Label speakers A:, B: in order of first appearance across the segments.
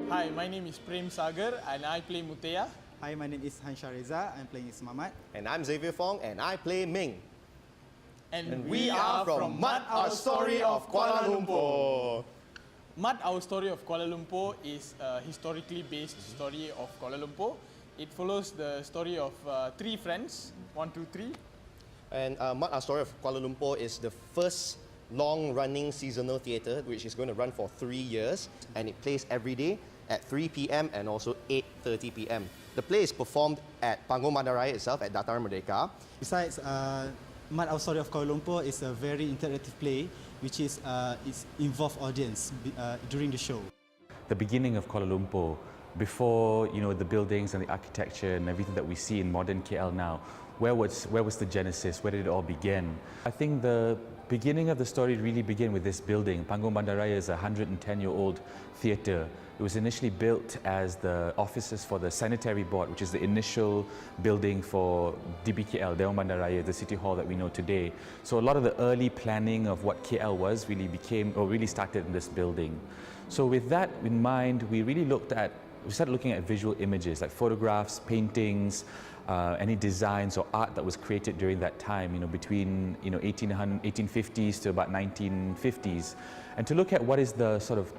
A: Hi, my name is Prem Sagar and I play Muteya.
B: Hi, my name is Hansha Reza. I'm playing Ismamat.
C: And I'm Xavier Fong and I play Ming.
A: And
C: We are from Mud, Our Story of Kuala Lumpur.
A: Mud, Our Story of Kuala Lumpur is a historically based story of Kuala Lumpur. It follows the story of three friends, 1, 2, 3.
C: And Mud, Our Story of Kuala Lumpur is the first long-running seasonal theatre which is going to run for 3 years, and it plays every day at 3 p.m. and also 8:30 p.m. The play is performed at Panggung Bandaraya itself at Dataran Merdeka.
B: Besides, Mud, Our Story of Kuala Lumpur is a very interactive play which is involve audience during the show.
D: The beginning of Kuala Lumpur, before the buildings and the architecture and everything that we see in modern KL now, where was the genesis? Where did it all begin? I think the beginning of the story really began with this building. Panggung Bandaraya is a 110-year-old theatre. It was initially built as the offices for the Sanitary Board, which is the initial building for DBKL, Dewan Bandaraya, the city hall that we know today. So a lot of the early planning of what KL was really started in this building. So with that in mind, we started looking at visual images like photographs, paintings, any designs or art that was created during that time, between 1850s to about 1950s, and to look at what is the sort of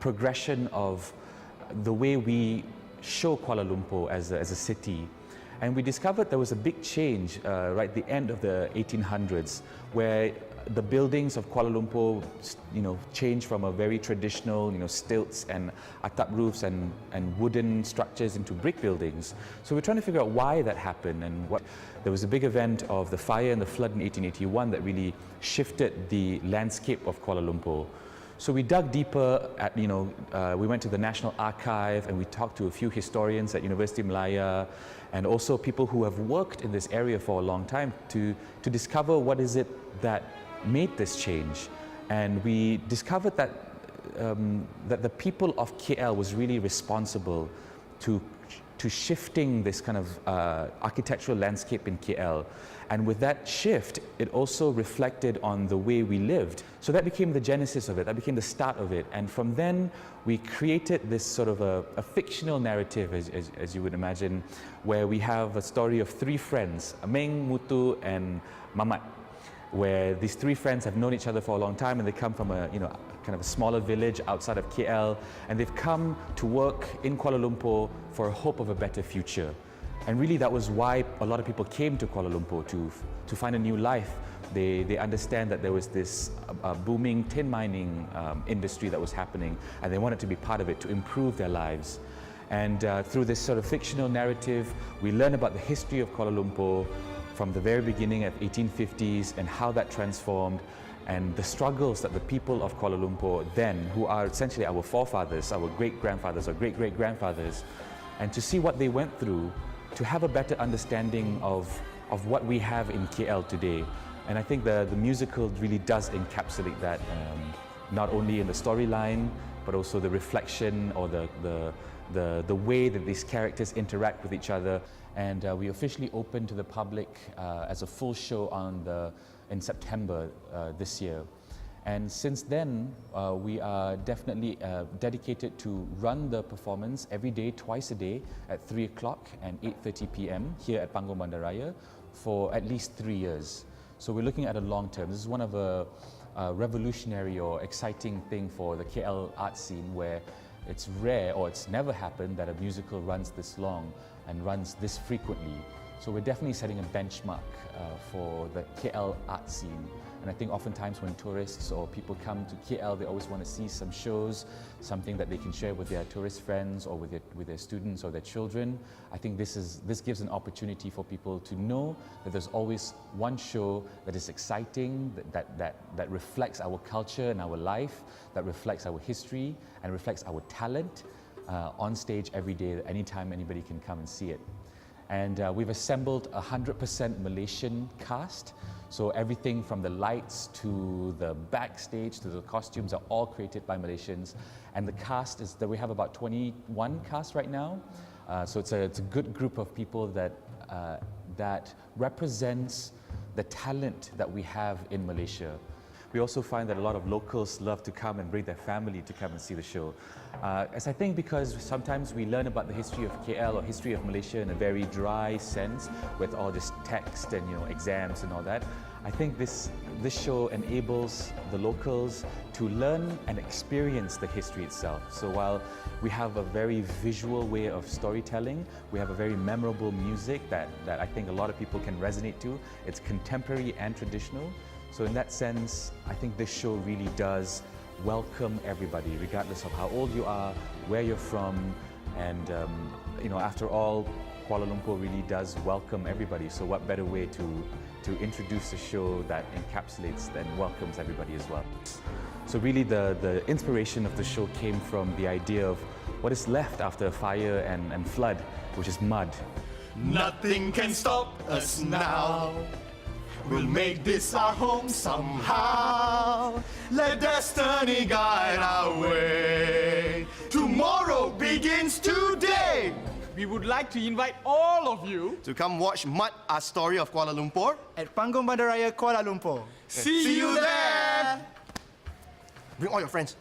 D: progression of the way we show Kuala Lumpur as a city. And we discovered there was a big change right at the end of the 1800s, where the buildings of Kuala Lumpur, changed from a very traditional, stilts and atap roofs and wooden structures into brick buildings. So we're trying to figure out why that happened, and there was a big event of the fire and the flood in 1881 that really shifted the landscape of Kuala Lumpur. So we dug deeper we went to the National Archive and we talked to a few historians at University Malaya and also people who have worked in this area for a long time to discover what is it that made this change. And we discovered that the people of KL was really responsible to shifting this kind of architectural landscape in KL. And with that shift, it also reflected on the way we lived. So that became the genesis of it, that became the start of it. And from then, we created this sort of a fictional narrative, as you would imagine, where we have a story of three friends, Meng, Mutu, and Mamat, where these three friends have known each other for a long time, and they come from a kind of a smaller village outside of KL, and they've come to work in Kuala Lumpur for a hope of a better future. And really that was why a lot of people came to Kuala Lumpur, to find a new life. They understand that there was this booming tin mining industry that was happening, and they wanted to be part of it to improve their lives. And through this sort of fictional narrative, we learn about the history of Kuala Lumpur from the very beginning of 1850s and how that transformed, and the struggles that the people of Kuala Lumpur then, who are essentially our forefathers, our great-grandfathers or great-great-grandfathers, and to see what they went through, to have a better understanding of what we have in KL today. And I think the musical really does encapsulate that, not only in the storyline, but also the reflection or the way that these characters interact with each other. And we officially opened to the public as a full show in September this year. And since then, we are definitely dedicated to run the performance every day, twice a day, at 3 o'clock and 8:30 p.m. here at Panggung Bandaraya for at least 3 years. So we're looking at a long term. This is one of a revolutionary or exciting thing for the KL art scene, where it's rare or it's never happened that a musical runs this long and runs this frequently. So we're definitely setting a benchmark for the KL art scene. And I think oftentimes when tourists or people come to KL, they always want to see some shows, something that they can share with their tourist friends or with their students or their children. I think this gives an opportunity for people to know that there's always one show that is exciting, that reflects our culture and our life, that reflects our history and reflects our talent on stage every day, anytime anybody can come and see it. And we've assembled a 100% Malaysian cast. So everything from the lights to the backstage to the costumes are all created by Malaysians. And the cast is that we have about 21 cast right now. So it's a good group of people that represents the talent that we have in Malaysia. we also find that a lot of locals love to come and bring their family to come and see the show. As I think because sometimes we learn about the history of KL or history of Malaysia in a very dry sense with all this text and exams and all that. I think this show enables the locals to learn and experience the history itself. So while we have a very visual way of storytelling, we have a very memorable music that I think a lot of people can resonate to. It's contemporary and traditional. So in that sense, I think this show really does welcome everybody, regardless of how old you are, where you're from, and after all, Kuala Lumpur really does welcome everybody. So what better way to introduce a show that encapsulates and welcomes everybody as well. So really the inspiration of the show came from the idea of what is left after a fire and flood, which is mud.
E: Nothing can stop us now. We'll make this our home somehow. Let destiny guide our way. Tomorrow begins today.
A: We would like to invite all of you
C: To come watch Mud, A Story of Kuala Lumpur.
E: At Panggung Bandaraya, Kuala Lumpur.
A: see you there!
C: Bring all your friends.